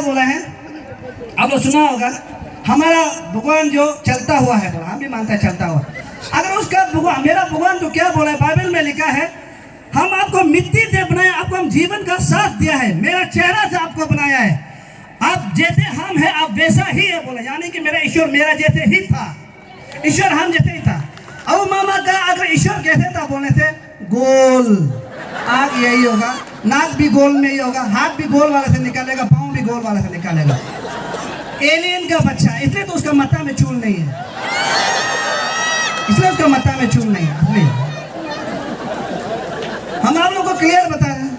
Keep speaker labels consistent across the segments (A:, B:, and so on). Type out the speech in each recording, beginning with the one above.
A: क्या बोला है, आप लोग सुना होगा, हमारा भगवान जो चलता हुआ है, बोला हम भी मानते हैं चलता हुआ। अगर उसका भगवान, मेरा भगवान तो क्या बोला है, बाइबल में लिखा है, हम आपको मिट्टी से बनाया, आपको हम जीवन का साथ दिया है, मेरा चेहरा से आपको बनाया है, आप जैसे हम हैं आप वैसा ही है, बोला। यानी कि मेरा ईश्वर मेरा जैसे ही था, ईश्वर हम जैसे ही था। अब मामा का अगर ईश्वर कैसे था, बोलने से गोल, आग यही होगा, नाक भी गोल में ही होगा, हाथ भी गोल वाले से निकालेगा, पाँव भी गोल वाले से निकालेगा। एलियन का बच्चा, इसलिए तो उसका माथा में चूल नहीं है, इसलिए उसका माथा में चूल नहीं है। हम आप लोगों को क्लियर बता रहे हैं।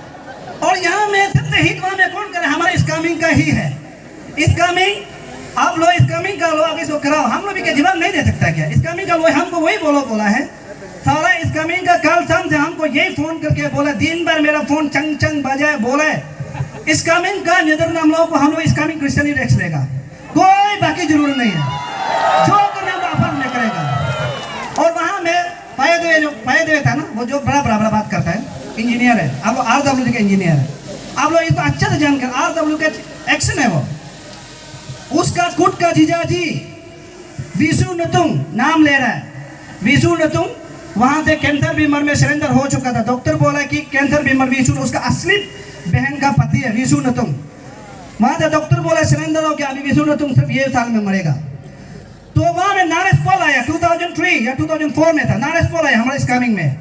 A: और यहाँ में सबसे हिट वहाँ में कौन करे, हमारा इस्कामिंग का ही है। इस्कामिंग आप लोग इस्कामिंग का लो, आगे इसको कराओ, हम लोग भी क्या जवाब नहीं दे सकता क्या? इस्कामिंग का लो, हमको वही बोला है सारा इस्कामिंग का। कल शाम से हमको यही फोन करके बोला, दिन भर मेरा फोन चंग चंग बजाए, बोले इस्कामिंग का निधन हम लोगों को, हम लोग इस्कामिंग क्रिश्चियन ही रख लेगा, कोई बाकी जरूरत नहीं है, जो करना वो अपन में करेगा। और वहाँ में फायदे था ना, वो जो बड़ा बात करता है, इंजीनियर है, आप लोग RW का इंजीनियर है, आप लोग इसको अच्छे से जानकर, RW का एक्शन है वो, उसका खुद का जीजाजी विशु नतुंग नाम ले रहा है। विशु नतुंग वहां से कैंसर बीमार में सरेंडर हो चुका था, डॉक्टर बोला कि कैंसर बीमार विशु, उसका असली बहन का पति है विशु नतुंग। वहां से डॉक्टर बोला सरेंडर हो गया, अभी विशु नतुंग सिर्फ ये साल में मरेगा। तो वहां में नारेश पॉल आया, 2003 या 2004 में था, नारेश पॉल आया हमारे इस्कामिंग में।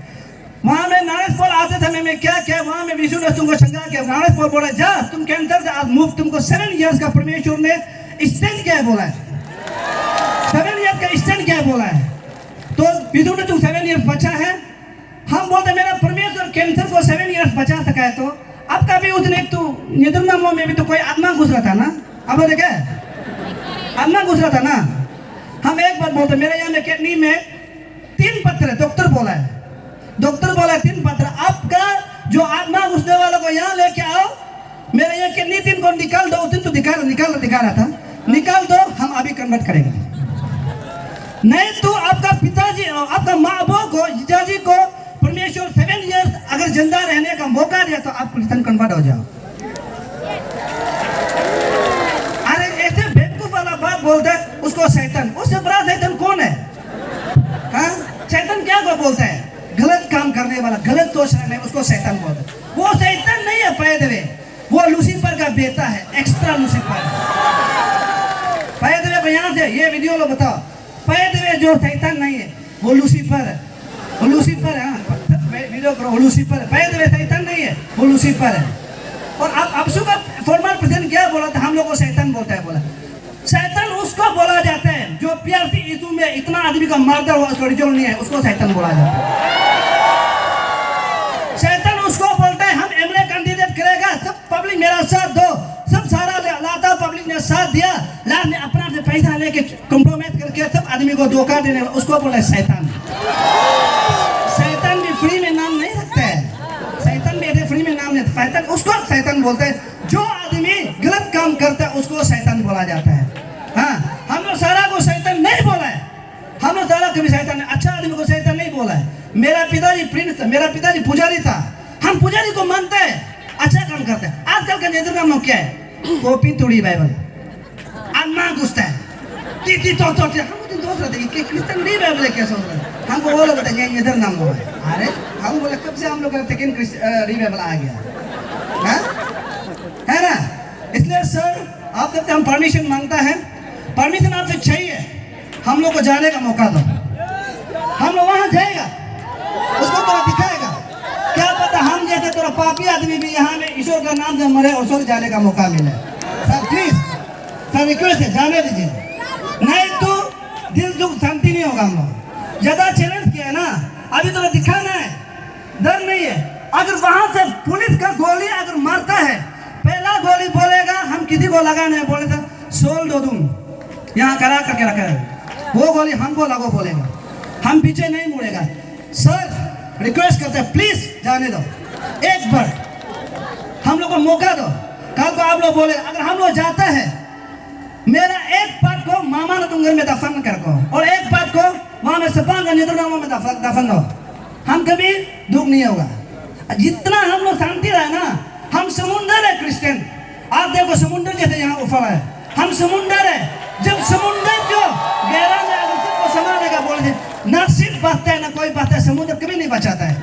A: वहां में नारेश पॉल आते समय में क्या क्या, वहां में विशु नतुंग को संगा किया। नारेश पॉल बोला, जा तुम कैंसर से आज मुफ्त, तुमको 7 इयर्स का परमेश्वर ने स्टैंड क्या है बोला है, 7 इयर्स का स्टैंड क्या है बोला है। तो विशु नतुंग 7 इयर्स बचा है। हम बोलते मेरा परमेश्वर कैंसर को 7 इयर्स बचा सका है, तो अब कभी उसने तो निधन में भी तो कोई आत्मा घुस रहा था ना, अब देखे आत्मा घुस रहा था ना। हम एक बात बोलते, मेरे यहाँ में किडनी में 3 पत्थर है, डॉक्टर बोला है 3 पत्थर, आपका जो आत्मा घुसने वाला को यहाँ लेके आओ, मेरे यहाँ किडनी 3 को निकाल दो, उस दिन तो दिखा रहा था, निकाल दो, हम अभी कन्वर्ट करेंगे। नहीं तो आपका पिताजी, आपका माँ बाप को, जीजाजी को परमेश्वर 7 इयर्स अगर जिंदा रहने का मौका दिया तो आप क्रिश्चियन कन्वर्ट हो जाओ। अरे ऐसे बेवकूफ वाला बात बोलता है, उसको शैतान, उससे बड़ा शैतान कौन है? हाँ, शैतान क्या को बोलता है? गलत काम करने वाला, गलत सोच रखने, उसको शैतान बोलता है। वो शैतान नहीं है पैदवे, वो लूसीफर का बेटा है, एक्स्ट्रा लूसीफर। पैदवे को यहाँ से ये वीडियो लो, बताओ पैदवे जो शैतान नहीं है वो लूसीफर है, वो लूसीफर है। वीडियो करो, लूसीफर है, पैदवे शैतान नहीं है, वो लूसीफर है। और अब का फॉर्मल प्रेसिडेंट क्या बोला था, हम लोग को शैतान बोलता है, बोला शैतान उसको बोला जाता है जो प्यार यीशु में इतना आदमी का मर्डर हुआ, उसको रिजल्ट नहीं है, उसको शैतान बोला जाता है। शैतान उसको बोलता है हम एमएलए कैंडिडेट करेगा, सब पब्लिक मेरा साथ दो, सब सारा लाता पब्लिक ने साथ दिया, लास्ट में अपना से पैसा लेके कॉम्प्रोमाइज करके सब आदमी को धोखा देने, उसको बोला है शैतान। शैतान भी फ्री में नाम नहीं रखता है, शैतान भी ऐसे फ्री में नाम नहीं, शैतान उसको शैतान बोलते हैं, जो आदमी गलत काम करता है उसको शैतान बोला जाता है। हाँ, हम लोग सारा को शैतान नहीं बोला है, हम लोग सारा कभी शैतान, अच्छा आदमी को शैतान नहीं बोला है। मेरा पिताजी प्रिंस, मेरा पिताजी पुजारी था, हम पुजारी को मानते हैं, अच्छा काम करते हैं। आजकल का नेत्र नाम क्या है, कॉपी तोड़ी बाइबल, आत्मा घुसता है, तीती तो हम सोच रहे थे कि क्रिश्चियन नहीं बाइबल है, क्या सोच रहे हैं, हमको वो लोग बताएंगे इधर नाम हुआ है। अरे हम बोले कब से हम लोग सेकेंड बाइबल आ गया है ना। इसलिए सर आप सबसे हम परमिशन मांगता है, परमिशन आपसे चाहिए, हम लोग को जाने का मौका दो, हम लोग वहाँ जाएगा, उसको थोड़ा दिखाएगा, क्या पता हम जैसे थोड़ा पापी आदमी भी यहाँ में ईश्वर का नाम से मरे और स्वर्ग जाने का मौका मिले। सर प्लीज, सर रिक्वेस्ट है, जाने दीजिए, नहीं तो दिल दुख शांति नहीं होगा। हम लोग ज्यादा चैलेंज किया है ना, अभी थोड़ा दिखाना है, डर नहीं है। अगर वहां से पुलिस का गोली अगर मारता है, पहला गोली बोलेगा हम किसी को लगाना है, बोले था सोल दो तुम यहाँ करा करके रखा है, वो गोली हमको लगो बोलेगा, हम पीछे नहीं मुड़ेगा। सर रिक्वेस्ट करते हैं प्लीज जाने दो, एक बार हम लोग को मौका दो। कल को आप लोग बोले अगर हम लोग जाता है, मेरा एक पार्ट को मामा नतुंगर में दफन कर को, और एक पार्ट को वहां में सपांग निद्रनामा में दफन दो, हम कभी दुख नहीं होगा। जितना हम लोग शांति रहे ना, हम समुंदर है क्रिश्चियन, आप देखो समुंदर जैसे यहाँ उफड़ है, हम समुंदर है। जब समुंदर जो गहरा में अगर सबको समा देगा बोल दे, ना सिर्फ बचता है ना कोई बचता है, समुद्र कभी नहीं बचाता है।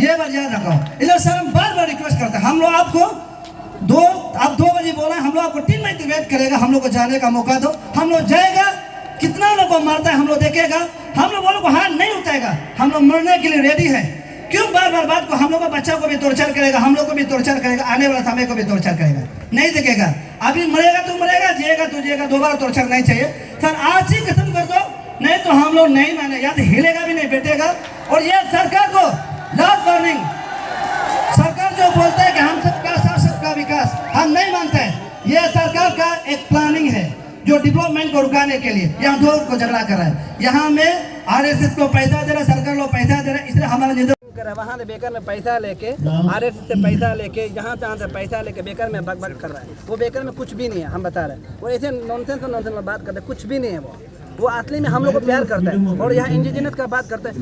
A: ये बात याद रखो। इसलिए सर हम बार बार रिक्वेस्ट करते हैं, हम लोग आपको आप 2 बजे बोला, हम लोग आपको 3 बजे वेट करेगा, हम लोग को जाने का मौका दो। हम लोग जाएगा, कितना लोग को मारता है हम लोग देखेगा, हम लोग वालों को हाथ नहीं उठाएगा, हम लोग मरने के लिए रेडी है। क्यों बार बार बात को, हम लोग का बच्चा को भी टॉर्चर करेगा, हम लोग को भी टॉर्चर करेगा, आने वाला समय को भी टॉर्चर करेगा, नहीं देखेगा। अभी मरेगा तो मरेगा, जिएगा तो जिएगा, दोबारा टॉर्चर नहीं चाहिए सर। आज ही खत्म कर दो, नहीं तो हम लोग नहीं माने, या तो हिलेगा भी नहीं बैठेगा। और ये सरकार को लास्ट वार्निंग, सरकार जो बोलता है कि हम सबका साथ सबका विकास, हम नहीं मानते हैं। ये सरकार का एक प्लानिंग है जो डेवलपमेंट को रुकाने के लिए यहाँ 2 को झगड़ा कर रहा है। यहाँ में आरएसएस को पैसा दे रहा है, सरकार को पैसा दे रहा है, इसलिए हमारा निधन वहाँ से बेकर में पैसा लेके, आरएसएस से पैसा लेके, जहाँ तहाँ से पैसा लेके बेकर में बक बक कर रहा है। वो बेकर में कुछ भी नहीं है, हम बता रहे हैं। वो ऐसे नॉनसेंस में बात करते हैं, कुछ भी नहीं है वो असली में हम लोग को प्यार करता है। और यहाँ इंडिजिनस का बात करते हैं।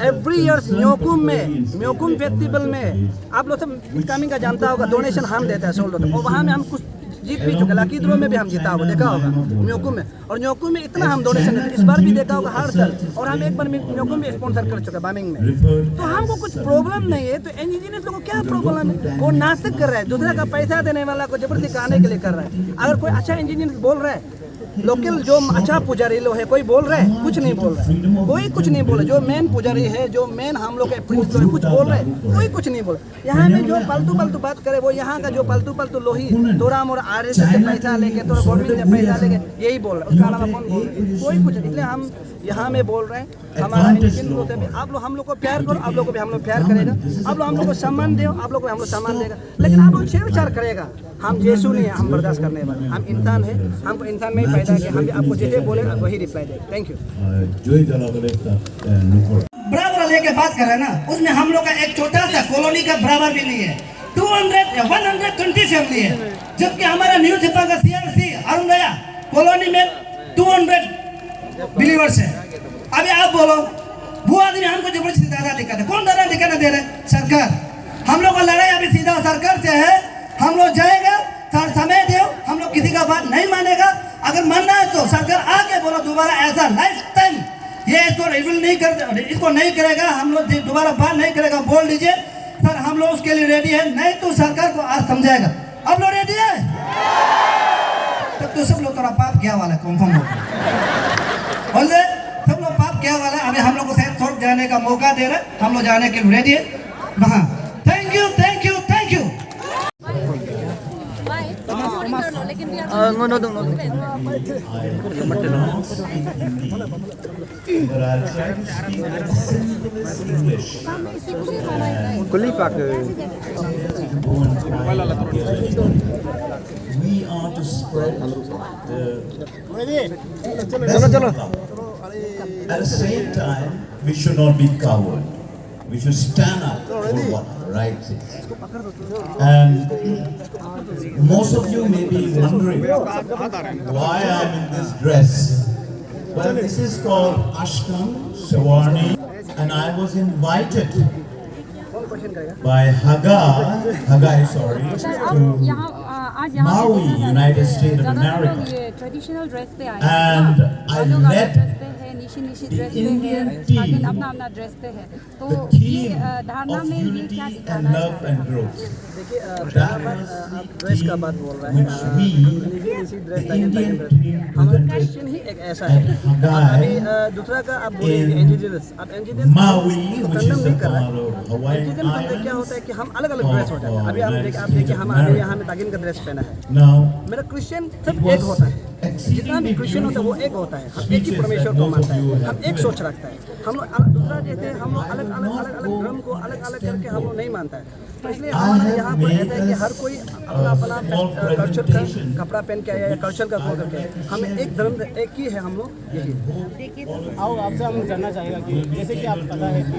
A: एवरी ईयर्स म्योकुम फेस्टिवल में आप लोग सब कमिंग का जानता होगा, डोनेशन हम देते हैं 100 डॉलर, और वहाँ में हम कुछ जीत भी चुके, लकी ड्रॉ में भी हम जीता होगा, देखा होगा म्योकुम में। और म्योकुम में इतना हम डोनेशन देते, इस बार भी देखा होगा हर साल, और हम एक बार म्योकुम में स्पॉन्सर कर चुके बामिंग में। तो हमको कुछ प्रॉब्लम नहीं है। तो इंडिजिनस लोगों को क्या प्रॉब्लम है? वो नाटक कर रहा है, दूसरे का पैसा देने वाला को जबरदस्ती गाने के लिए कर रहा है। अगर कोई अच्छा इंडिजिनस बोल रहा है, लोकल जो अच्छा पुजारी लोग है, कोई बोल रहा है, कुछ नहीं बोल रहा है, कोई कुछ नहीं बोल रहा। जो मेन पुजारी है, जो मेन हम लोग के प्रिंस लोग कुछ बोल रहे हैं, कोई कुछ नहीं बोल रहा। यहाँ में जो फालतू बात करे, वो यहाँ का जो फालतू लोही तोरा मोरा आरएसएस से पैसा लेके, तोरा गवर्नमेंट से पैसा लेके, यही बोल रहा है। उसका अलावा कौन बोल रहा है? कोई कुछ। इसलिए हम यहाँ में बोल रहे हैं, हमारा आप लोग हम लोग को प्यार करो, आप लोग को भी हम लोग प्यार करेगा, आप लोग हम लोग को सम्मान दो, आप लोग को हम लोग सम्मान देगा। लेकिन आप लोग छेड़छाड़ करेगा, हम यीशु नहीं है, हम बर्दाश्त करने वाले, हम इंसान है, हमको इंसान में ही पैदा किया, हम भी आपको जैसे बोले वही रिप्लाई दें। Thank you.
B: बराबर लेके बात कर रहे हैं ना, उसमें हम लोग का एक छोटा सा कॉलोनी का बराबर भी नहीं है। 200 या 120 फैमिली है, जबकि हमारा न्यू छिपा का CRC अरुणया कॉलोनी में 200 बिलीवर्स है। अभी आप बोलो, वो आदमी हमको जबरदस्ती दादा दिक्कत है, कौन दादा दिक्कत दे रहे? सरकार। हम लोग का लड़ाई अभी सीधा सरकार से है। हम लोग जाएगा, समय दो, हम लोग किसी का बात नहीं मानेगा। अगर मानना है तो सरकार आके बोलो दोबारा ऐसा लाइफ टाइम ये इसको रिवील नहीं कर, इसको नहीं करेगा, हम लोग दोबारा बात नहीं करेगा, बोल दीजिए सर, हम लोग उसके लिए रेडी है। नहीं तो सरकार को आज समझाएगा। अब लोग रेडी है? तब तो सब लोग थोड़ा पाप किया वाला कंफर्म हो बोल दे, सब लोग पाप किया वाला। अभी हम लोग को शायद थोड़ा जाने का मौका दे रहे, हम लोग जाने के लिए रेडी है वहाँ। Thank you, thank you, thank you.
C: We are to spread At the same time, we should not be coward. We should stand up for what right is. And most of you may be wondering why I'm in this dress. Well, this is called Ashtam Sawarni, and I was invited by Hagai, to Maui, United States of America, and I led the Indian team, the team of unity and love and growth. That was the team which we, the Indian team, presented at Hagai in Maui, which is a part of Hawaiian
A: क्या होता है कि हम अलग अलग dress होते हैं। अभी आप देखिए हमारे यहाँ में तागिन का ड्रेस पहना है।
C: Now,
A: मेरा क्रिश्चियन सब एक होता है, जितना भी क्रिश्चियन होता है वो एक होता है। हम एक ही परमेश्वर को मानता है, हम एक सोच रखता है। हम लोग दूसरा जैसे हम लोग अलग अलग धर्म को अलग अलग करके हम लोग नहीं मानता है। तो इसलिए हमारे यहाँ पर ऐसा है कि हर कोई अपना अपना कल्चर का कपड़ा पहन के आया या कल्चर का खोल करके, हमें एक धर्म एक ही है हम लोग यही।
D: आओ आपसे हम जानना चाहेगा कि जैसे कि आप पता है कि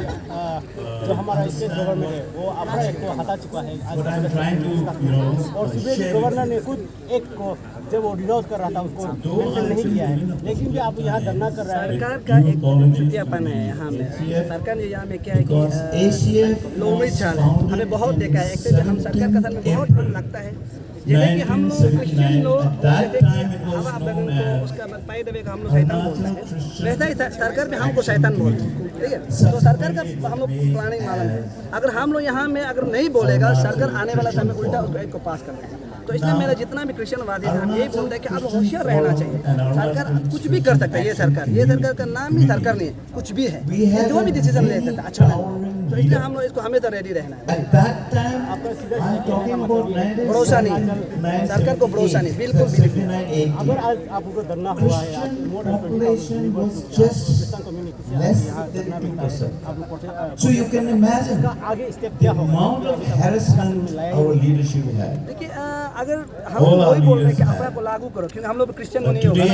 D: जो हमारा स्टेट गवर्नमेंट है वो अपना एक को हटा चुका है आज, और सुबह भी गवर्नर ने खुद एक को जब वो डिनोज कर रहा था उसको मेंशन नहीं किया है, लेकिन भी आप यहाँ धरना कर रहे हैं।
B: सरकार का एक चुतियापन है यहाँ में। सरकार ने यहाँ में क्या है कि लोमड़ी चाल है, हमें बहुत देखा है। एक्चुअली हम सरकार का साथ में बहुत डर लगता है। जैसे कि हम लोग क्रिश्चियन लोग जैसे कि हवा बगन को उसका पाई देवे का हम लोग शैतान बोलते हैं, वैसा ही सरकार में हमको शैतान बोलते हैं, ठीक है। तो सरकार का हम लोग प्लानिंग मालूम है। अगर हम लोग यहाँ में अगर नहीं बोलेगा, सरकार आने वाला समय उल्टा उसको एक को पास कर देगा। तो इसलिए मेरा जितना भी क्रिश्चियनवादी है, हम यही बोलते हैं कि अब होशियार रहना चाहिए। सरकार कुछ भी कर सकता है। ये सरकार का नाम ही सरकार नहीं है, कुछ भी है, ये जो भी डिसीजन ले सकता है अच्छा लगता है। तो इसलिए हम लोग इसको हमेशा रेडी रहना है। भरोसा नहीं, सरकार को भरोसा नहीं, बिल्कुल बिल्कुल।
D: अगर आज आपको धरना हुआ है,
C: So you can imagine
D: आगे स्टेप क्या
C: the
D: होगा?
C: amount of harassment our leadership had.
B: देखिए अगर हम वही बोल रहे हैं कि अफवाह को लागू करो, क्योंकि हम लोग क्रिश्चियन नहीं होगा ना।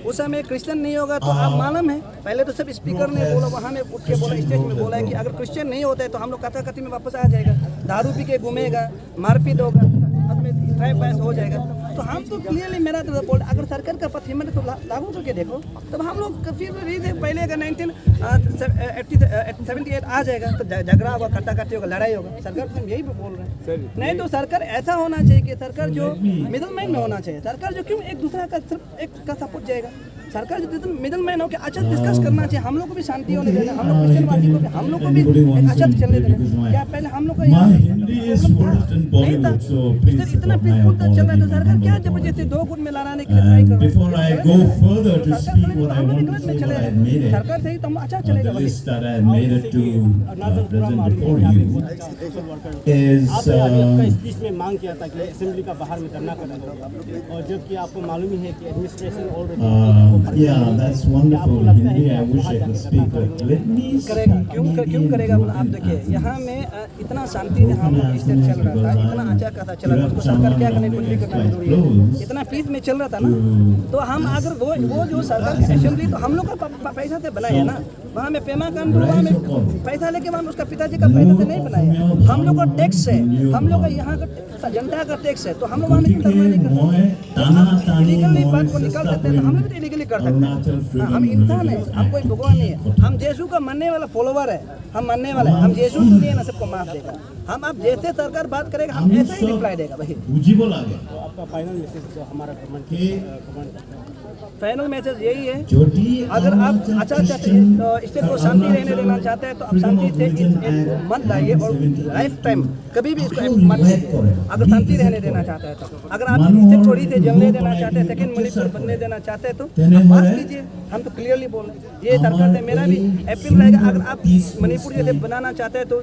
B: उस समय क्रिश्चियन नहीं होगा तो आप मालूम है, पहले तो सब स्पीकर ने बोला, वहाँ में उठ के बोला, स्टेज में बोला है कि अगर क्रिश्चियन नहीं होता है तो हम लोग कथाकथी में वापस आ जाएगा, दारू पी के घूमेगा, मारपीट होगा, ट्राइब बैस हो जाएगा। तो हम तो क्लियरली मेरा तो बोल, अगर सरकार का पथ हिम्मत तो लागू करके देखो, तब हम लोग फिर पहले अगर 1978 आ जाएगा तो झगड़ा होगा, कटाकटी होगा, लड़ाई होगा। सरकार तो हम यही बोल रहे हैं। नहीं तो सरकार ऐसा होना चाहिए कि सरकार जो मिडिल मैन में होना चाहिए। सरकार जो क्यों एक दूसरा का सिर्फ एक का सपोर्ट जाएगा, सरकार जो मिडिल मैन हो के अच्छा डिस्कस करना चाहिए। हम लोग को भी शांति होने देना, हम लोग क्रिश्चियनवादी को भी, हम लोग को भी एक अच्छा चलने देना। क्या पहले हम लोग का यहाँ नहीं था, इतना पीसफुल चल रहा है, तो सरकार क्या जबरदस्ती दो गुट में लड़ाने के लिए ट्राई कर रहा है। हम लोग गलत में चले रहे, सरकार सही तो हम अच्छा चलेगा।
D: आपका स्पीच में मांग किया था कि असेंबली का बाहर में धरना करना, और जबकि आपको मालूम ही है कि administration already
C: Yeah, that's wonderful. Hindi, I wish I could speak, but let me
B: करेगा। क्यों करेगा? आप देखिए यहाँ में इतना शांति में हम लोग स्टेट चल रहा था, इतना अच्छा खासा चला था, उसको सरकार क्या करने कुछ भी करना जरूरी है। इतना पीस में चल रहा था ना, तो हम अगर वो जो सरकार की असेंबली तो हम लोग का पैसा से बनाया ना, वहाँ में पेमा कांड वहाँ में पैसा लेके वहाँ उसका पिताजी का पैसा से नहीं बनाया, हम लोग का टैक्स है, हम लोग का यहाँ का जनता का टैक्स है। तो हम लोग वहाँ में इलीगली बात को निकाल सकते हैं, तो हम लोग भी इलीगली कर सकते हैं। हम इंसान है, हम कोई भगवान नहीं है। हम यीशु का मानने वाला फॉलोवर है, हम मानने वाला है। हम यीशु तो नहीं है ना, सबको माफ देगा। हम अब जैसे सरकार बात करेगा हम ऐसा ही रिप्लाई देगा भाई।
D: तो आपका फाइनल मैसेज जो हमारा
B: फाइनल मैसेज यही है, अगर आप अच्छा स्टेट को शांति रहने देना चाहते हैं तो आप शांति से मत लाइए, और लाइफ टाइम कभी भी इसको मत लीजिए। अगर शांति रहने देना चाहते हैं तो, अगर आप स्टेट थोड़ी से जमने देना चाहते हैं, सेकंड मणिपुर बनने देना चाहते हैं तो आप पास कीजिए। हम तो क्लियरली बोल रहे हैं, ये सरकार से मेरा भी अपील रहेगा। अगर आप मणिपुर जैसे बनाना चाहते हैं तो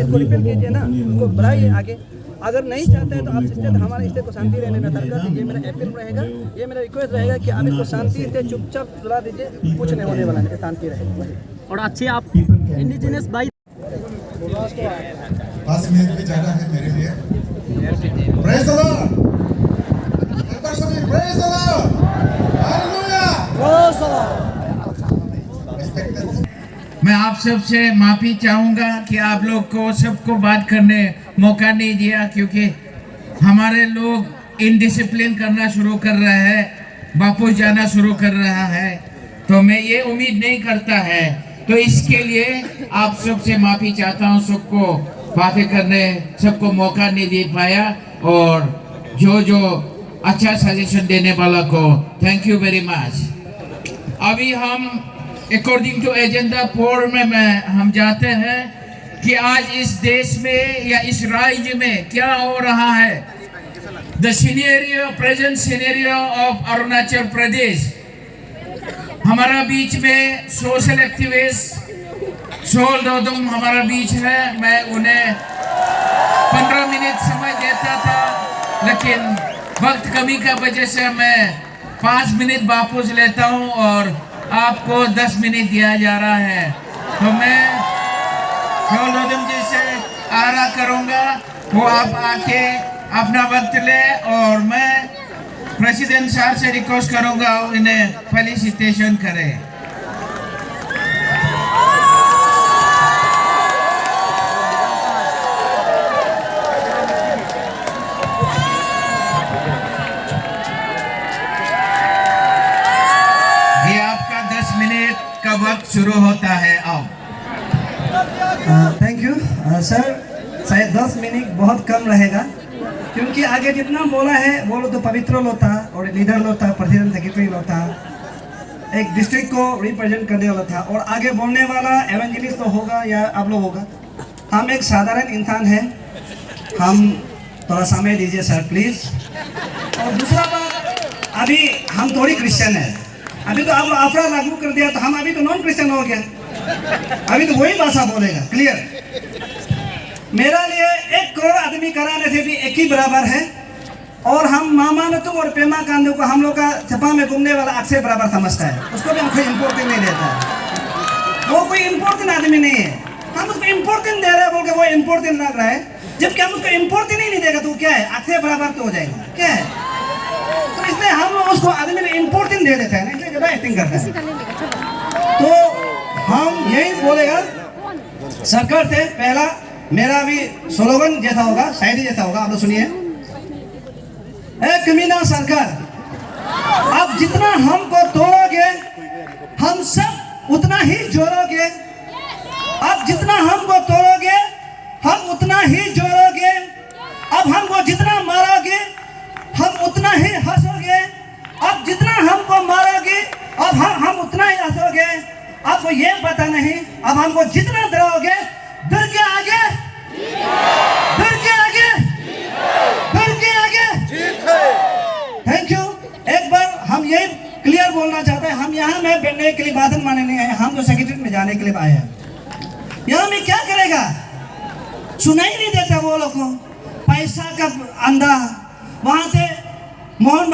B: इसको रिपील कीजिए ना, उनको बढ़ाइए आगे। अगर नहीं चाहते हैं तो आप स्टेट, हमारे स्टेट को शांति रहने देना सरकार से, ये मेरा अपील रहेगा, ये मेरा रिक्वेस्ट रहेगा कि आप इसको शांति से चुपचाप सुला दीजिए, कुछ नहीं होने वाला है, शांति रहेगा।
E: और अच्छे आप इंडिजिनस भाई
F: 5 मिनट भी ज़्यादा है मेरे लिए। Praise the Lord. एक बार सभी प्रेज़ द लॉर्ड। हालेलुया।
G: मैं आप सबसे माफी चाहूँगा कि आप लोग को सबको बात करने मौका नहीं दिया, क्योंकि हमारे लोग इनडिसिप्लिन करना शुरू कर रहा है, वापस जाना शुरू कर रहा है। तो मैं ये उम्मीद नहीं करता है, तो इसके लिए आप सबसे माफी चाहता हूँ। सबको बातें करने, सबको मौका नहीं दे पाया, और जो अच्छा सजेशन देने वाला को थैंक यू वेरी मच। अभी हम अकॉर्डिंग टू एजेंडा 4 में हम जाते हैं कि आज इस देश में या इस राज्य में क्या हो रहा है। The scenario, present scenario of Arunachal Pradesh. हमारा बीच में सोशल एक्टिविस्ट सोल दोदुम हमारा बीच है। मैं उन्हें 15 मिनट समय देता था, लेकिन वक्त कमी का वजह से मैं 5 मिनट वापस लेता हूं और आपको 10 मिनट दिया जा रहा है। तो मैं सोल दोदुम जी से आग्रह करूंगा वो आप आके अपना वक्त ले, और मैं प्रेसिडेंट सर से रिक्वेस्ट करूंगा इन्हें फेलिसिटेशन करें। शुरू होता है। आओ।
A: Thank you sir. शायद 10 मिनट बहुत कम रहेगा, क्योंकि आगे जितना बोला है वो लोग तो पवित्र लोग था और लीडर लोग था, प्रेसिडेंट सेक्रेटरी लोग था, एक डिस्ट्रिक्ट को रिप्रेजेंट करने वाला था, और आगे बोलने वाला एवेंजलिस्ट तो होगा या आप लोग होगा। हम एक साधारण इंसान हैं, हम थोड़ा समय दीजिए सर प्लीज़। और दूसरा बात, अभी हम थोड़ी क्रिश्चियन है, अभी तो आप लोग आफरा लागू कर दिया तो हम अभी तो नॉन क्रिश्चियन हो गया, अभी तो वही भाषा बोलेगा। क्लियर? मेरा लिए 1 करोड़ आदमी कराने से भी एक ही बराबर है, और हम मामा नतुम और पेमा कांदू को हम लोग का छपा में घूमने वाला अक्षय बराबर समझता है, उसको भी हम कोई इम्पोर्टेंट नहीं देता है। वो कोई इम्पोर्टेंट आदमी नहीं है, हम उसको इम्पोर्टेंट दे रहे हैं बोल के वो इम्पोर्टेंट लग रहा है, जबकि हम उसको इम्पोर्टेंट ही नहीं देगा तो क्या है, अक्षय बराबर तो हो जाएगा, क्या है? तो इसलिए हम लोग उसको आदमी में इम्पोर्टेंट दे देते हैं ना, इसलिए ज़्यादा एक्टिंग करते हैं। तो हम यही बोलेगा सरकार से, पहला मेरा भी स्लोगन जैसा होगा, शायरी जैसा होगा, आप लोग सुनिए। ए कमीना सरकार, अब जितना हमको तोड़ोगे हम सब उतना ही जोड़ोगे, अब जितना हमको तोड़ोगे हम उतना ही जोड़ोगे, अब हमको जितना मारोगे हम उतना ही हंसोगे, अब जितना हमको मारोगे अब हम उतना ही हंसोगे, आपको ये पता नहीं, अब हमको जितना डराओगे डर के आगे, डर के आगे, डर के आगे। Thank you. एक बार हम ये क्लियर बोलना चाहते हैं, हम यहाँ में बैठने के लिए भाषण मारने नहीं आए, हम तो सेक्रेटरी में जाने के लिए आए हैं। यहाँ में क्या करेगा, सुनाई नहीं देता वो लोग को, पैसा का अंधा। वहाँ से मोहन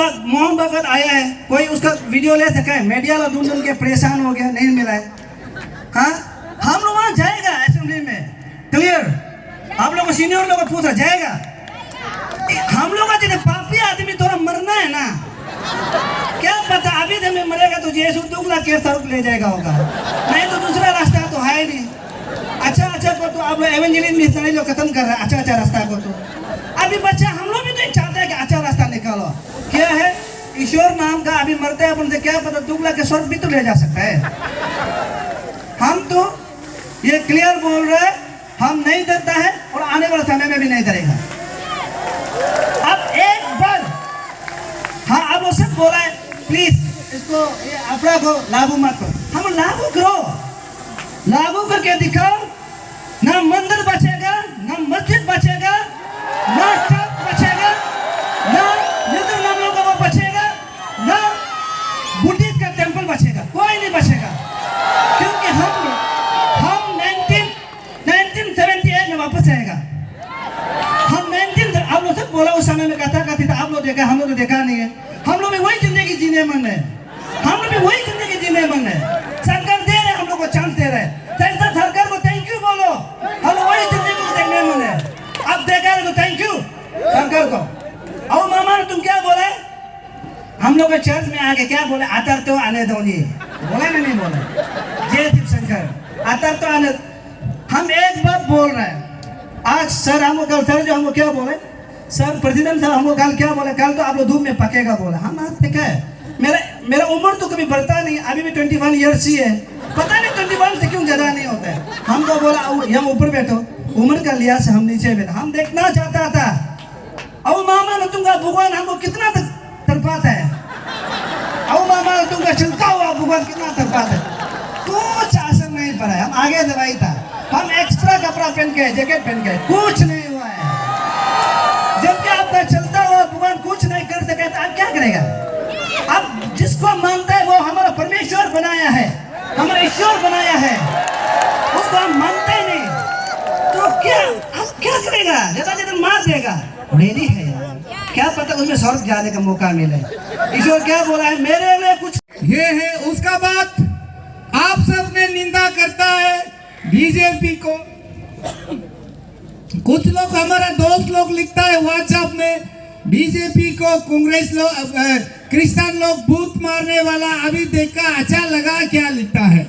A: भगत आया है, कोई उसका वीडियो ले सका है, मीडिया लोग ढूंढ के परेशान हो गया, नहीं मिला है। हाँ, हम लोग वहाँ जाएगा असेंबली में, क्लियर? आप लोग सीनियर लोग को पूछा जाएगा, हम लोग का जितने पापी आदमी थोड़ा मरना है ना, क्या पता अभी दिन में मरेगा तो यीशु दुगला के सर ले जाएगा होगा, नहीं तो दूसरा रास्ता तो है नहीं। अच्छा को तो आप लोग एवेंजलिज्म मिशनरी लोग खत्म कर रहे हैं, अच्छा रास्ता को तो अभी बच्चा हम लोग भी तो चाहते हैं कि अच्छा रास्ता निकालो। क्या है, ईश्वर नाम का अभी मरते हैं अपन से, क्या पता दुगला के स्वर्ग भी तो ले जा सकता है। हम तो ये क्लियर बोल रहे हैं, हम नहीं देता है और आने वाले समय में भी नहीं करेगा। अब एक बार हाँ, आप लोग सब बोला है, प्लीज इसको ये अफरा को लागू मत करो, हम लागू करो, लागू करके दिखाओ, ना मंदिर बचेगा, ना मस्जिद बचेगा, ना चर्च बचेगा, ना हिंदू नामों का वो बचेगा, ना बुद्धिस्ट का टेंपल बचेगा, कोई नहीं बचेगा, क्योंकि हम 1978 में वापस आएगा। हम 19 आप लोग सब बोला उस समय में कथा था, आप लोग देखा, हम लोग तो देखा नहीं है। हम लोग भी वही जिंदगी जीने मन है, हम लोग भी वही जिंदगी जीने मन है। सरकार दे रहे, हम लोग को चांस दे रहे, सरकार को थैंक यू बोलो, हम वही जिंदगी को देखने मन है। अब देखा है तो थैंक यू सरकार को। और मामा तुम क्या बोले, हम लोग चर्च में आके क्या बोले, आतर तो आने दो, ये बोले ना, नहीं बोले, जय शिव शंकर, आतर तो आने। हम एक बात बोल रहे हैं, आज सर हमको कल सर जो हमको क्या बोले, सर प्रेसिडेंट साहब हमको कल क्या बोले, कल तो आप लोग धूप में पकेगा बोला। हम आज देखा है, मेरा उम्र तो कभी बढ़ता नहीं, अभी भी 21 ईयर्स ही है, पता नहीं 21 से क्यों ज़्यादा नहीं होता है। हमको बोला यहाँ ऊपर बैठो, उम्र का लिहाज से हम नीचे बैठे, हम देखना चाहता था और मामा ने तुमका भगवान हमको कितना तड़पाता है, और मामा ने तुमका चलता हुआ भगवान कितना तड़पाता है, कुछ असर नहीं पड़ा है। हम आगे दवाई था, हम एक्स्ट्रा कपड़ा पहन के, जैकेट पहन के, कुछ नहीं हुआ है। जबकि आपका चलता हुआ भगवान कुछ नहीं कर सके तो आप क्या करेगा? अब जिसको मानता है वो हमारा परमेश्वर बनाया है, हमारा ईश्वर बनाया है, उसको हम मानते ही नहीं, तो क्या आप क्या करेगा? ज्यादा मार देगा, रेडी है यार, क्या पता उसमें स्वर्ग जाने का मौका मिले। ईश्वर क्या बोला है, मेरे लिए कुछ
H: ये है उसका बात। आप सब ने निंदा करता है बीजेपी को, कुछ लोग हमारा दोस्त लोग लिखता है व्हाट्सएप में, बीजेपी को कांग्रेस लोग क्रिश्चियन लोग भूत मारने वाला अभी देखा अच्छा लगा, क्या लिखता है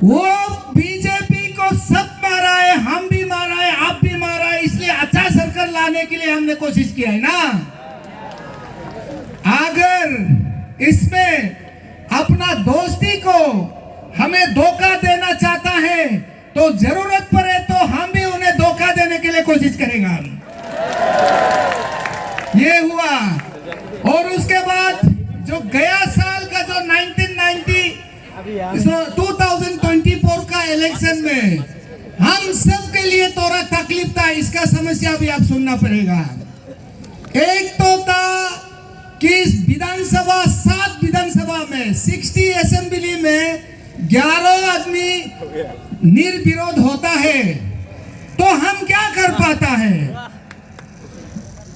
H: वो। बीजेपी को सब मारा है, हम भी मारा है, आप भी मारा है, इसलिए अच्छा सरकार लाने के लिए हमने कोशिश किया है ना। अगर इसमें अपना दोस्ती को हमें धोखा देना चाहता है तो जरूरत पड़े तो हम भी उन्हें धोखा देने के लिए कोशिश करेंगे। ये हुआ। और उसके बाद जो गया साल का जो 2024 का इलेक्शन में हम सब के लिए थोड़ा तकलीफ था, इसका समस्या भी आप सुनना पड़ेगा। एक तो था कि विधानसभा 7 विधानसभा में 60 असेंबली में 11 आदमी निर्विरोध होता है तो हम क्या कर पाता है।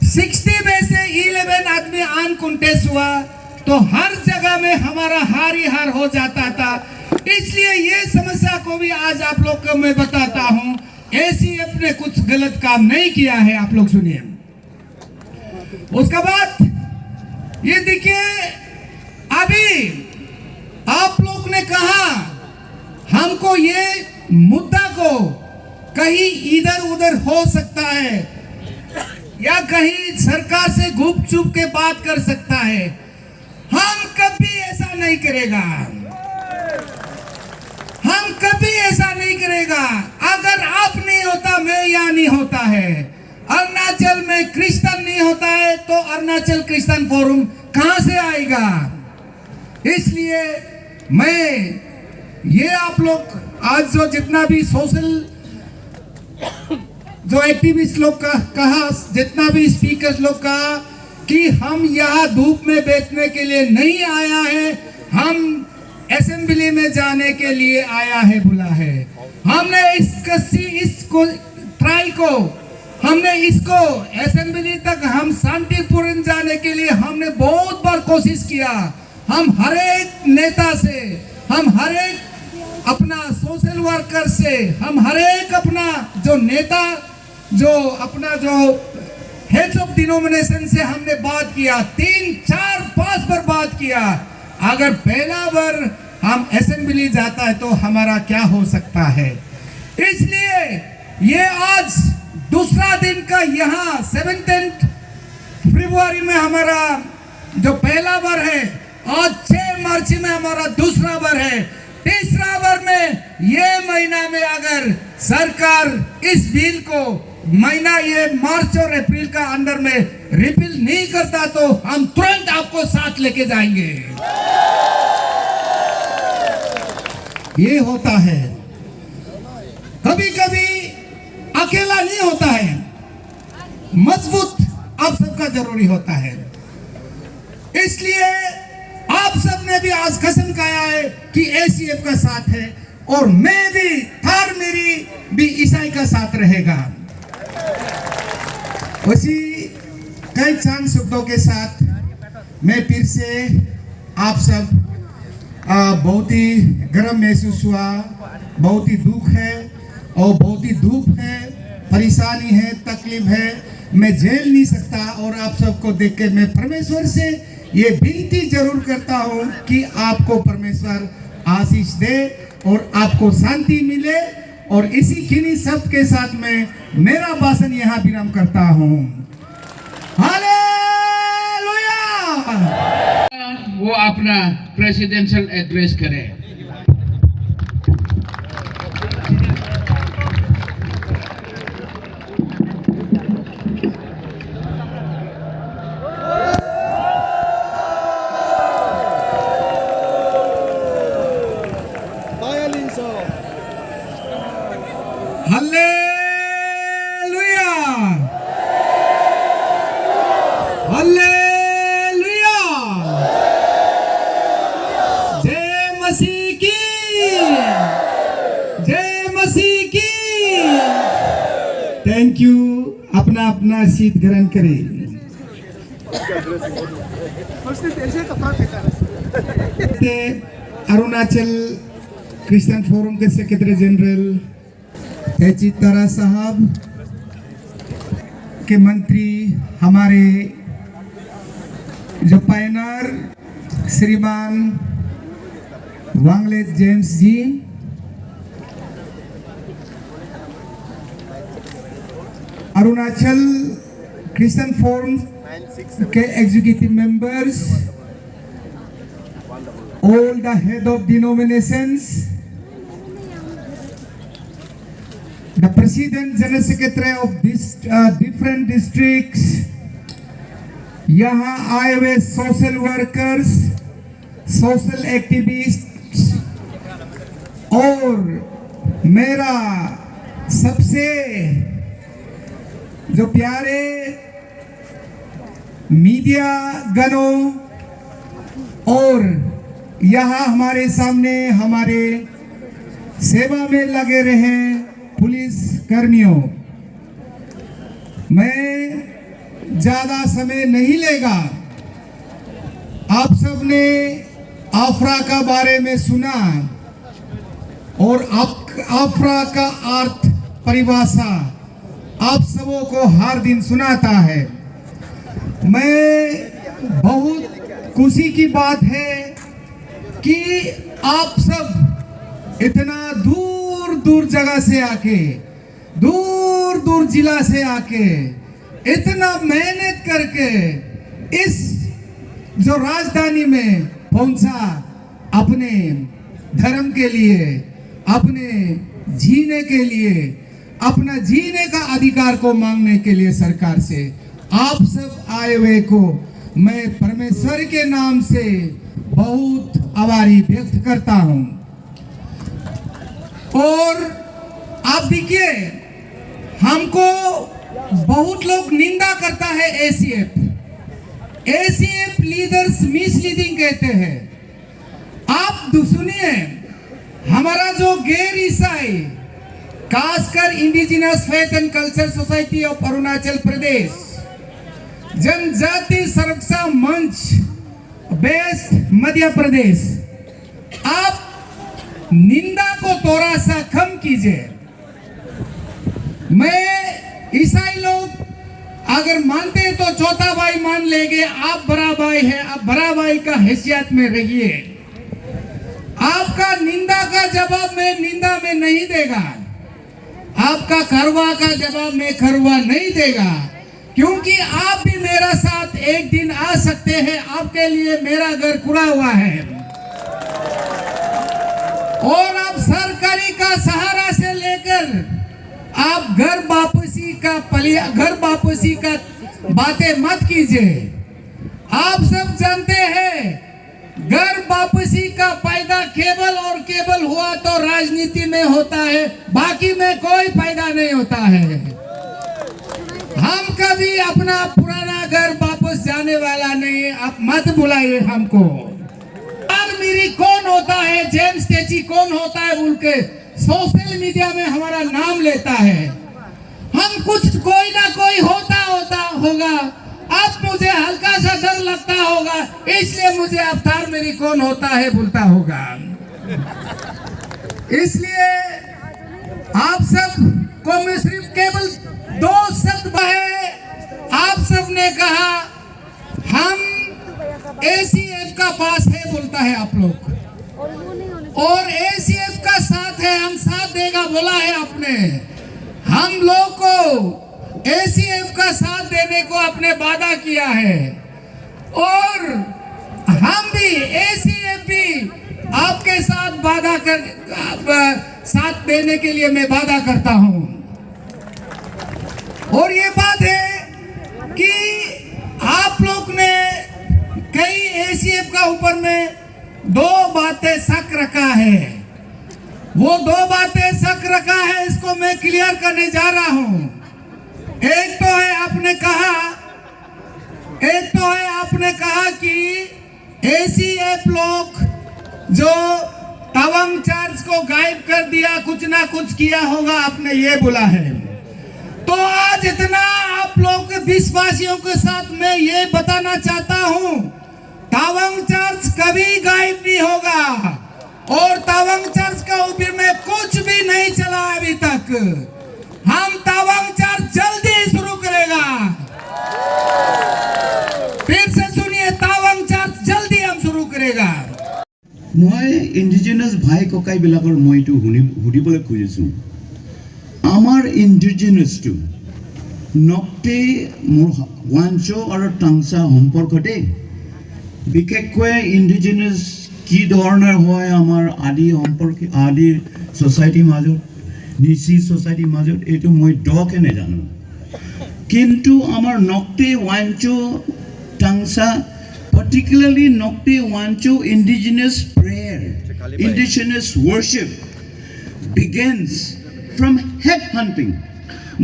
H: 60 में से 11 आदमी अनकंटेस्ट हुआ तो हर जगह में हमारा हार ही हार हो जाता था। इसलिए ये समस्या को भी आज आप लोग को मैं बताता हूं। एसीएफ ने कुछ गलत काम नहीं किया है, आप लोग सुनिए। उसके बाद ये देखिए, अभी आप लोग ने कहा हमको ये मुद्दा को कहीं इधर उधर हो सकता है या कहीं सरकार से गुप चुप के बात कर सकता है। हम कभी ऐसा नहीं करेगा, हम कभी ऐसा नहीं करेगा। अगर आप नहीं होता मैं यहाँ नहीं होता है, अरुणाचल में क्रिश्चियन नहीं होता है तो अरुणाचल क्रिश्चियन फोरम कहां से आएगा। इसलिए मैं ये आप लोग आज जो जितना भी सोशल जो एक्टिविस्ट लोग का कहा, जितना भी स्पीकर्स लोग कहा कि हम यहाँ धूप में बैठने के लिए नहीं आया है, हम असेंबली में जाने के लिए आया है, बुला है। हमने इसको ट्राई को हमने इसको असेंबली तक हम शांतिपूर्ण जाने के लिए हमने बहुत बार कोशिश किया। हम हर एक नेता से, हम हर एक अपना सोशल वर्कर से, हम हर एक अपना जो नेता जो अपना जो हेड्स ऑफ डिनोमिनेशन से हमने बात किया। 3, 4, 5 बार बात किया। अगर पहला बार हम असेंबली जाता है तो हमारा क्या हो सकता है। इसलिए ये आज दूसरा दिन का यहाँ 17 फरवरी में हमारा जो पहला बार है और 6 मार्च में हमारा दूसरा बार है। तीसरा बार में ये महीना में अगर सरकार इस बिल को महीना ये मार्च और अप्रैल का अंदर में रिपील नहीं करता तो हम तुरंत आपको साथ लेके जाएंगे। ये होता है, कभी कभी अकेला नहीं होता है, मजबूत आप सबका जरूरी होता है। इसलिए आप सबने भी आज कसम खाया है कि एसीएफ का साथ है और मैं भी हर मेरी भी ईसाई का साथ रहेगा। उसी कई चंद शब्दों के साथ मैं फिर से आप सब बहुत ही गर्म महसूस हुआ, बहुत ही दुख है और बहुत ही धूप है, परेशानी है, तकलीफ है, मैं झेल नहीं सकता। और आप सबको देख के मैं परमेश्वर से ये विनती जरूर करता हूँ कि आपको परमेश्वर आशीष दे और आपको शांति मिले। और इसी किन्हीं शब्द के साथ मैं मेरा भाषण यहाँ विराम करता हूँ। हालेलुया।
G: वो अपना प्रेसिडेंशियल एड्रेस करें।
H: Hallelujah, hallelujah. जय मसीह की, जय मसीह की। Thank you. अपना अपना सीट ग्रहण करें। अरुणाचल क्रिश्चियन फोरम के सेक्रेटरी जनरल चित्तारा साहब के मंत्री हमारे जो पायनर श्रीमान वांगले जेम्स जी, अरुणाचल क्रिश्चियन फोरम के executive members, all the head of denominations, the President General Secretary of this different districts, यहाँ आए हुए सोशल वर्कर्स, सोशल एक्टिविस्ट्स और मेरा सबसे जो प्यारे मीडिया गणों और यहाँ हमारे सामने हमारे सेवा में लगे रहे पुलिस कर्मियों, मैं ज्यादा समय नहीं लेगा। आप सबने आफरा का बारे में सुना और आफरा का अर्थ परिभाषा आप सबों को हर दिन सुनाता है। मैं बहुत खुशी की बात है कि आप सब इतना दूर दूर जगह से आके, दूर दूर जिला से आके, इतना मेहनत करके इस जो राजधानी में पहुंचा, अपने धर्म के लिए, अपने जीने के लिए, अपना जीने का अधिकार को मांगने के लिए सरकार से आप सब आए हुए को मैं परमेश्वर के नाम से बहुत आभारी व्यक्त करता हूं। और आप देखिए, हमको बहुत लोग निंदा करता है एसीएफ लीडर्स मिसलीडिंग कहते हैं। आप सुनिए, हमारा जो गैर ईसाई, खासकर indigenous faith and culture society of Arunachal Pradesh, Janjati Sanrakshan मंच बेस्ड मध्य प्रदेश, आप निंदा को थोड़ा सा कम कीजिए। मैं ईसाई लोग अगर मानते हैं तो चौथा भाई मान लेंगे, आप बड़ा भाई है, आप बड़ा भाई का हैसियत में रहिए। आपका निंदा का जवाब मैं निंदा में नहीं देगा, आपका खरवा का जवाब मैं खरवा नहीं देगा, क्योंकि आप भी मेरा साथ एक दिन आ सकते हैं। आपके लिए मेरा घर खुला हुआ है और आप सरकारी का सहारा से लेकर आप घर वापसी का बातें मत कीजिए। आप सब जानते हैं घर वापसी का फायदा केवल और केवल हुआ तो राजनीति में होता है, बाकी में कोई फायदा नहीं होता है। हम कभी अपना पुराना घर वापस जाने वाला नहीं, आप मत बुलाइए हमको। मेरी कौन होता है, जेम्स टेची कौन होता है बोल के सोशल मीडिया में हमारा नाम लेता है। हम कुछ कोई ना कोई होता होगा, अब मुझे हल्का सा डर लगता होगा, इसलिए मुझे अवतार मेरी कौन होता है बोलता होगा। इसलिए आप सब को मैं सिर्फ केवल दो शब्द है, आप सब ने कहा हम एसीएफ का पास है बोलता है आप लोग, और एसीएफ का साथ है, हम साथ देगा बोला है आपने। हम लोग को एसीएफ का साथ देने को आपने वादा किया है और हम भी एसीएफ भी आपके साथ वादा साथ देने के लिए मैं वादा करता हूं। और ये बात है कि आप लोग ने कई एसीएफ का ऊपर में दो बातें शक रखा है, वो दो बातें शक रखा है, इसको मैं क्लियर करने जा रहा हूं। एक तो है आपने कहा कि एसीएफ लोग जो तवांग चर्च को गायब कर दिया, कुछ ना कुछ किया होगा, आपने ये बोला है। तो आज इतना आप लोग के विश्वासियों के साथ मैं ये बताना चाहता हूं, तवांग चर्च कभी गायब नहीं होगा और तवांग चर्च का ऊपर में कुछ भी नहीं चला अभी तक। हम तवांग चर्च जल्दी शुरू करेगा। फिर से सुनिए, तवांग चर्च जल्दी हम शुरू करेगा।
C: मैं इंडिजिनस भाई ककाई बिलाकर मैं तो हुदिबले खुजिसु आमार इंडिजिनस तो नक्टे मोर वांचो और टांगसा सम्पर्कते बिखेखকৈ इंडिजिनस কি ধৰণৰ হয় আমাৰ আদি সম্পৰ্ক আদি সোসাইটিৰ মাজত নিচি সোসাইটিৰ মাজত এইটো মই দকে নাজানো কিন্তু আমাৰ নক্তে Wancho টাংসা particularly nokte wancho indigenous prayer indigenous worship begins from head hunting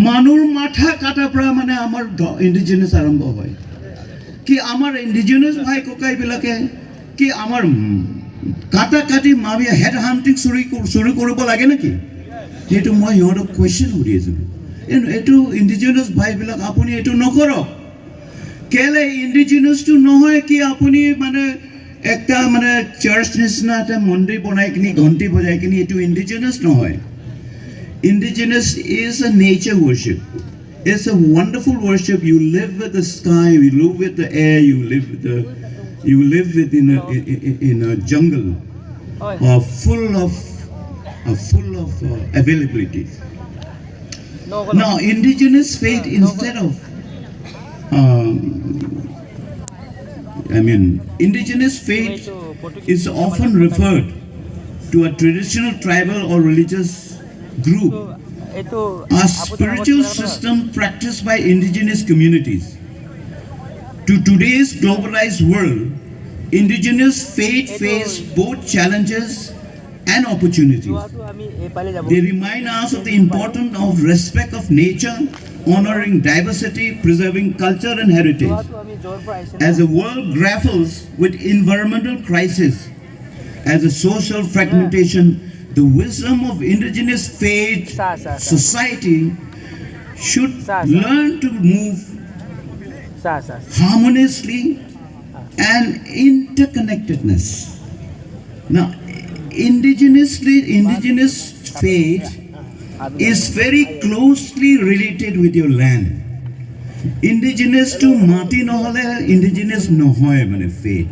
C: manur matha kata pra mane amar indigenous arambho hoy ki amar indigenous bhai kokai bilake ki amar kata kati mavia head hunting suri koribo lage naki etu moi yoro question hori asu etu indigenous bhai bilak apuni etu nokorok কেলে indigenous two নহয় কি আপুনি মানে একটা মানে church নিচিনা এটা মন্দিৰ বনাই কিনি ঘণ্টি বজাই কিনি এটো ইন্ডিজিনাস নহয় indigenous is a nature worship it's a wonderful worship you live with the sky you live with the air you live in a jungle full of availability now indigenous faith instead of indigenous faith is often referred to a traditional tribal or religious group, a spiritual system practiced by indigenous communities. To today's globalized world, indigenous faith face both challenges and opportunities. They remind us of the importance of respect of nature, honoring diversity, preserving culture and heritage. As the world grapples with environmental crisis, as a social fragmentation, the wisdom of indigenous faith society should learn to move harmoniously and interconnectedness. Now, indigenous faith is very closely related with your land. Indigenous to Mati nohole indigenous nohoy mane faith.